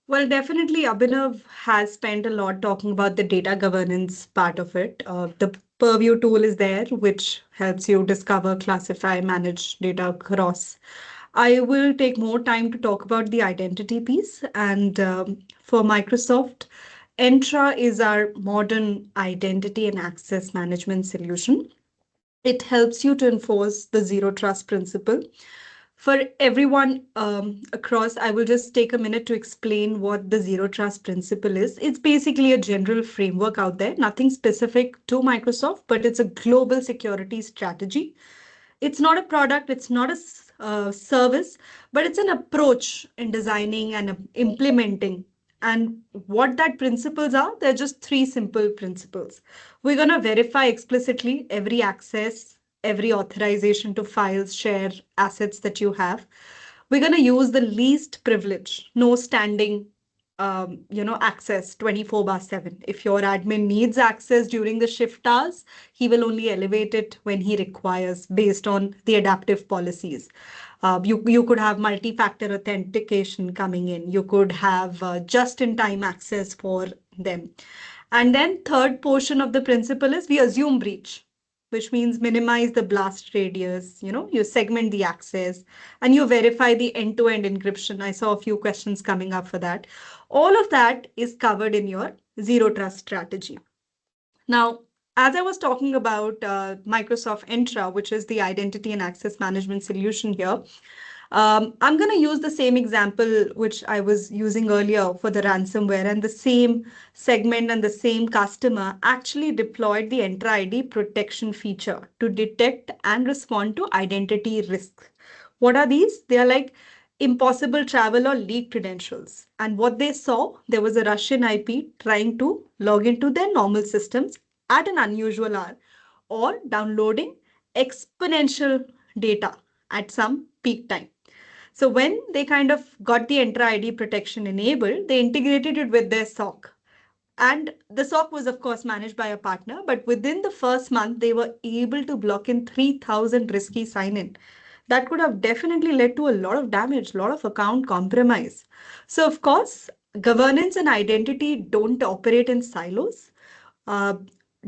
Well, definitely, Abhinav has spent a lot talking about the data governance part of it. The Purview tool is there, which helps you discover, classify, manage data across. I will take more time to talk about the identity piece. And for Microsoft, Entra is our modern identity and access management solution. It helps you to enforce the zero trust principle for everyone across. I will just take a minute to explain what the zero trust principle is. It's basically a general framework out there, nothing specific to Microsoft, but it's a global security strategy. It's not a product, it's not a service, but it's an approach in designing and implementing. And what that principles are, they're just three simple principles. We're going to verify explicitly every access, every authorization to files, share assets that you have. We're going to use the least privilege, no standing access 24 bar 7. If your admin needs access during the shift hours, he will only elevate it when he requires based on the adaptive policies. You could have multi-factor authentication coming in. You could have just-in-time access for them. And then third portion of the principle is we assume breach, which means minimize the blast radius, you segment the access and you verify the end-to-end encryption. I saw a few questions coming up for that. All of that is covered in your zero trust strategy. Now, as I was talking about Microsoft Entra, which is the identity and access management solution here, I'm going to use the same example which I was using earlier for the ransomware, and the same segment and the same customer actually deployed the Entra ID protection feature to detect and respond to identity risks. What are these? They are like impossible travel or leaked credentials. And what they saw, there was a Russian IP trying to log into their normal systems at an unusual hour or downloading exponential data at some peak time. So when they kind of got the Entra ID protection enabled, they integrated it with their SOC. And the SOC was, of course, managed by a partner, but within the first month, they were able to block in 3,000 risky sign-in. That could have definitely led to a lot of damage, a lot of account compromise. So, of course, governance and identity don't operate in silos. Uh,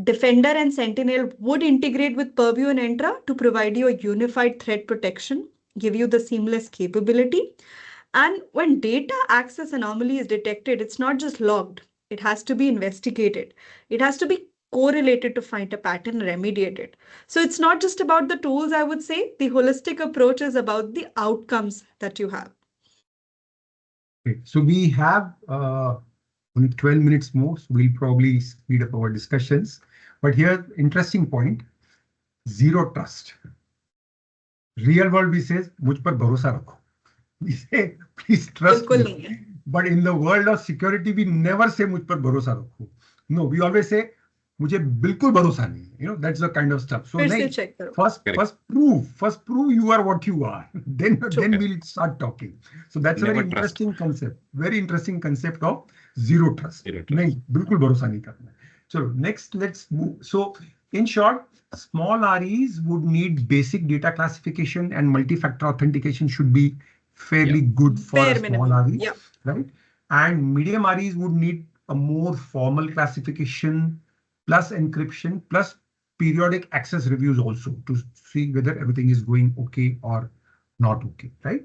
Defender and Sentinel would integrate with Purview and Entra to provide you a unified threat protection, give you the seamless capability. And when data access anomaly is detected, it's not just logged, it has to be investigated. It has to be correlated to find a pattern and remediate it. So it's not just about the tools, I would say. The holistic approach is about the outcomes that you have. Okay, so we have only 12 minutes more, so we'll probably speed up our discussions. But here, interesting point, zero trust. Real world, we say, मुझ पर भरोसा रखो. We say, please trust बिल्कुल me. नहीं है. But in the world of security, we never say मुझ पर भरोसा रखो. No, we always say, मुझे बिल्कुल भरोसा नहीं. That's the kind of stuff. So, फिर से नहीं, check करो. first prove you are what you are. Then True. we'll start talking. So that's a very Never trust. interesting concept. Very interesting concept of zero trust. Zero trust. नहीं, बिल्कुल भरोसा नहीं करना. So next, let's move. So in short, small REs would need basic data classification and multi-factor authentication should be fairly good for Bare a small minimum. RE, Yeah. right? And medium REs would need a more formal classification plus encryption plus periodic access reviews also to see whether everything is going okay or not okay, right?